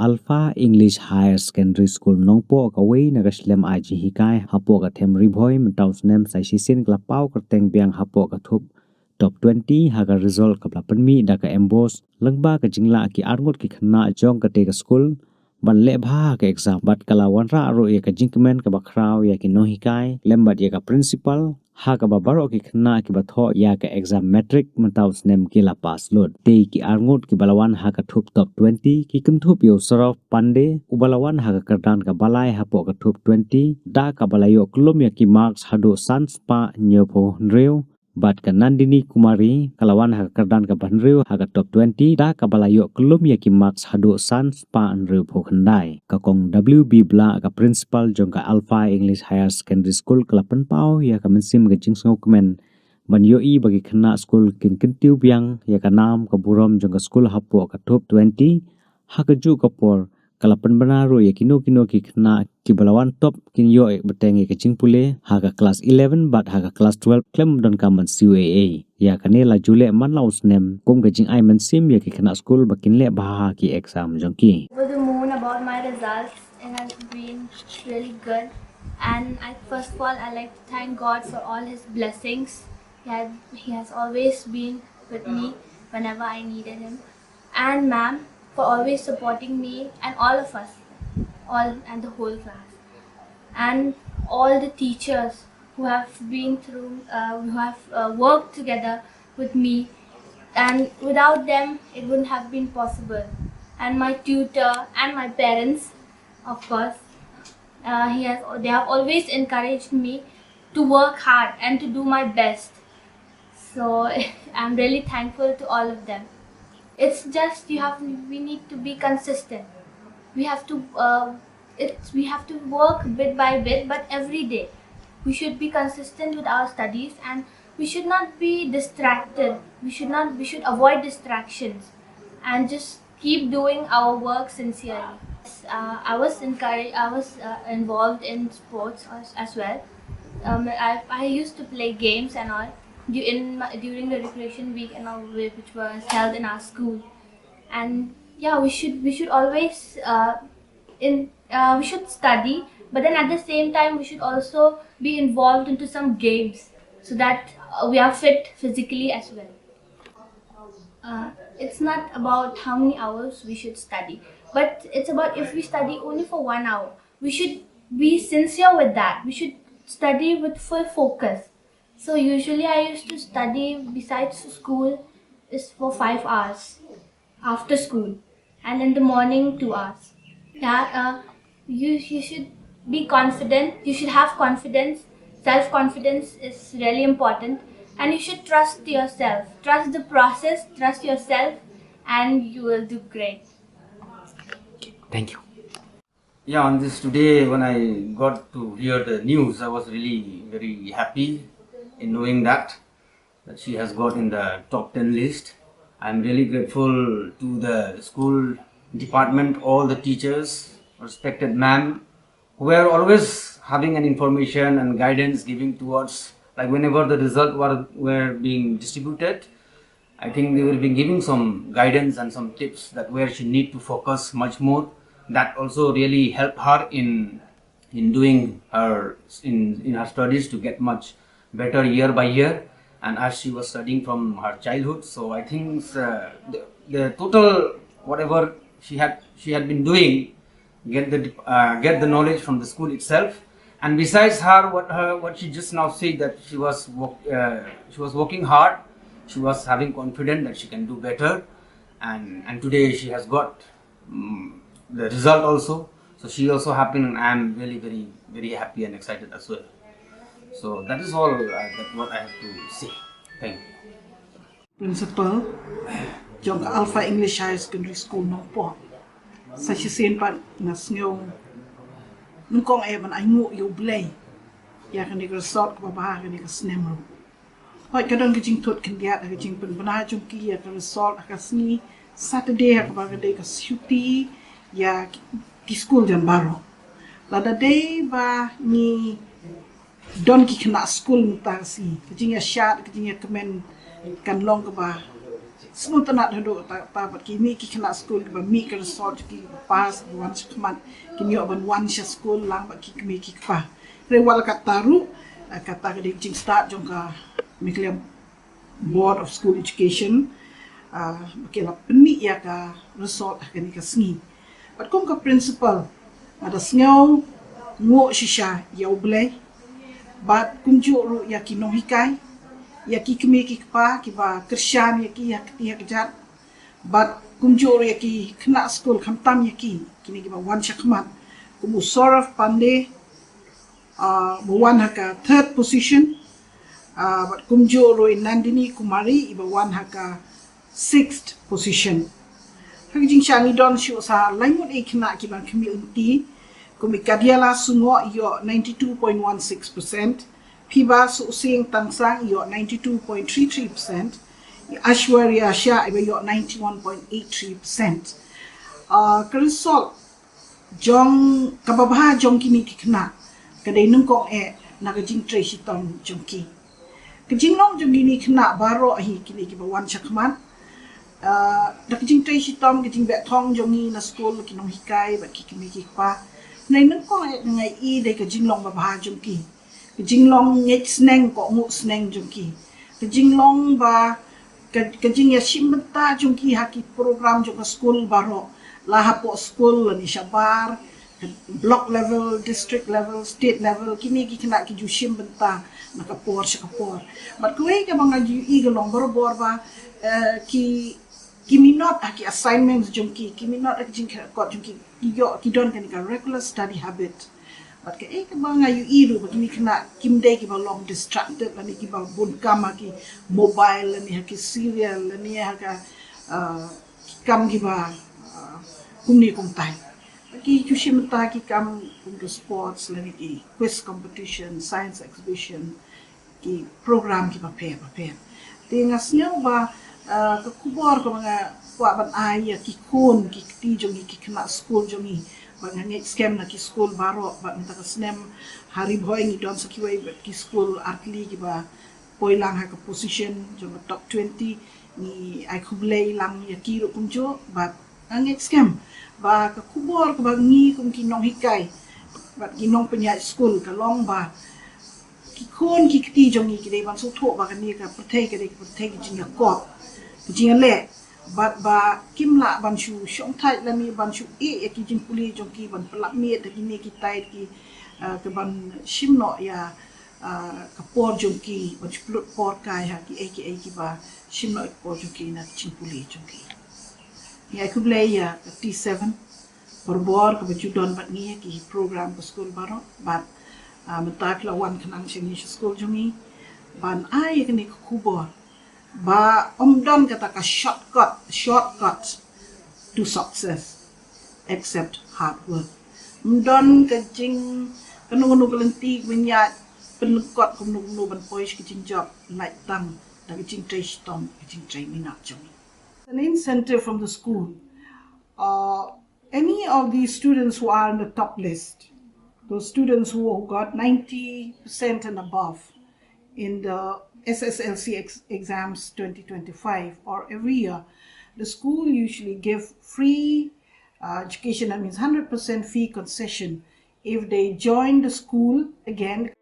Alpha English Higher Secondary School nongpo ka wei na gaslem aji hikai hapo ka them ribhoi mtaus nem sai sisin kla pau ka teng biang hapo ka thup top 20 haga result ka panmi da ka embos Lyngba ka jingla ki arngot ki khna jong ka te ka school ban le bha ka exam bat kala wanra ro ye ka jingmen ka bakrau ya ki no hikai lembat ye ka principal ha ka babaro ki khna ki batho ya ka exam metric mtaus nem ki la pass lot te ki arngot ki balawan ha ka thup top 20 ki kumthup yo Sourav Pandey ubalawan ha ka kardan ka balai hapo ka thup 20 da ka balayo klum ya ki marks hado sans pa nyopo nreu bat ka Nandini Kumari kalawan ha kardan ka banreu ha ka top 20 da ka balayo klum ya ki marks hado sans pa nreu pho khandai ka kong WB bla ka principal jong ka Alpha English Higher Secondary School kalapan pau ya ka mensim ka jingsngok men ban yo i bagi khna school kin tiu biang ya ka nam ka burom jong ka school hapo ka top 20 ha ka ju ka por kalapan banaro ya kino ki khna ki balawan top kin yo beteng ka jingpule ha ka class 11 bat ha ka class 12 klem don ka man CAA ya kanela jule man laus nem kum ka jing ai man sim ya ki khna school bakin le ba ki exam jong ki over the moon about my results. It has been really good, and first of all I like to thank God for all his blessings. He has always been with me whenever I needed him, and ma'am for always supporting me and all of us, all and the whole class, and all the teachers who have been through, who have worked together with me, and without them it wouldn't have been possible. And my tutor and my parents, of course, they have always encouraged me to work hard and to do my best. So I'm really thankful to all of them. It's just we need to be consistent. We have to work bit by bit, but every day we should be consistent with our studies, and we should not be distracted. We should avoid distractions and just keep doing our work sincerely. I was involved in sports as well. I used to play games and all during the recreation week and all, which was held in our school. And yeah, we should always we should study, but then at the same time we should also be involved into some games so that we are fit physically as well. It's not about how many hours we should study, but it's about if we study only for 1 hour, we should be sincere with that. We should study with full focus. So usually I used to study besides school is for 5 hours after school, and in the morning 2 hours. Yeah, you should be confident. You should have confidence. Self-confidence is really important. And you should trust yourself, trust the process, trust yourself, and you will do great. thank you Yeah, on this today when I got to hear the news, I was really very happy in knowing that she has got in the top 10 list. I'm really grateful to the school department, all the teachers, respected ma'am, who were always having an information and guidance giving towards, like whenever the result were being distributed, I think they will be giving some guidance and some tips that where she need to focus much more. That also really helped her in doing her in her studies to get much better year by year, and as she was studying from her childhood. So I think the total whatever she had been doing, get the knowledge from the school itself. And besides what she just now said, that she was working hard, she was having confidence that she can do better, and today she has got the result also. So she also happy, and I am really very very happy and excited as well. So that is all that what I have to say. Thank you. Principal, Jong Alpha English Higher Secondary School Nongpo. Sa sisin pa nas ngayong nungkong ay man ay ngu yu blay. Ya kan di resort ko ba kan di snemro. Hoy kadon gijing tot kan dia gijing pen bana jung ki ya resort akasni Saturday ka ba kan di ka cuti ya ki school jan baro. Lada day ba ni don ki kena school mutasi. Gijing ya shat gijing ya kemen kan long ka ba semua tak nak duduk tak kini ki kena school ki mi ke resort ki pas wan sekemat kini oban wan school lang ba ki mi ki pa rewal kat taru kata ke jing start jong ka mi klem board of school education bakela peni ya ka resort kani ka sngi bat kom ka principal ada sngaw ngo shisha ya ublay bat kunju ru ya ki no hikai ya ki kemi ki pa ki ba krisyan ya ki ya kejat but kunjur ya ki kena school khamtam ya ki kini ki ba wan shakmat kumu Sourav Pandey wan haka third position but kunjur Nandini Kumari iba wan haka sixth position hak jing shangi don shu sa laimut e kena ki ba kemi unti kumi kadiala sungo yo 92.16%. Piba Susing Tangsang yo 92.33%, Ashwarya Shah yo 91.83%. Keresol jong kababha jong kini kikna kadai nungkong nagajing tracy tong jong ki. Kajing long jong kini kena baro hi kini kibawan shakman. Nakajing tracy tong kajing bet tong jong ni na school kinong hikai bat kikimi kikpa. Nai nungkong ngai I dai kajing long babha jong ki. Kajing long ngek sneng ko ngu sneng jongki kajing long ba kajing ya shimbenta jongki haki program jong school baro lahapo school ni shabar block level district level state level kini ki kena ki ju shimbenta nakapor shakapor but kuai ka banga ju I galong baro bor ba ki minot haki assignments jongki ki minot kajing ko jongki yo ki don kan ka regular study habit but ke banga yu iru begini kena kimde ki ba long distracted lani ki ba bun kama ki mobile lani ha ki serial lani ha ka kam ki ba kumni kum tai ki chushim ta ki kam kum to sports lani ki quiz competition science exhibition ki program ki ba pe tingas nyaw ba ka kubor ko mga kwa ban ay ki kun ki ti jongi ki kena school jongi bangangit scam na ki school baro ba minta ka snem hari boy ni don sakiway ba ki school atli ki ba poilang ha ka position jo top 20 ni ai kublay lang ya ki ro kumjo ba angit scam ba ka kubor ka bangi kum ki nong hikai ba ki nong penya school ka long ba ki kon ki ti jongi ki dei ban so tho ba ka ni ka protect ka dei protect jing ya ko jing le but ba kimla ban shu shong thai la mi ban shu e ki jing puli jong ki ban plak mi ta ki ne ki tai ki ke ban shimno ya ka por jong ki ban plut por kai ha ki ki ba shimno por jong ki na jing puli jong ki ya ku ble ya T7 por bor ka ju don bat ni ki program ko school baro but matak la wan kanang sing school jong ni ban ai ki ne ku bor ba don kata ka shortcut to success except hard work don ka jing kanu kalenti winya penukot kunu ban poish ki jing job like tang da jing trai stom jing trai minat jong an incentive from the school any of these students who are in the top list those students who got 90% and above in the SSLC exams 2025 or every year, the school usually give free education, that means 100% fee concession if they join the school again.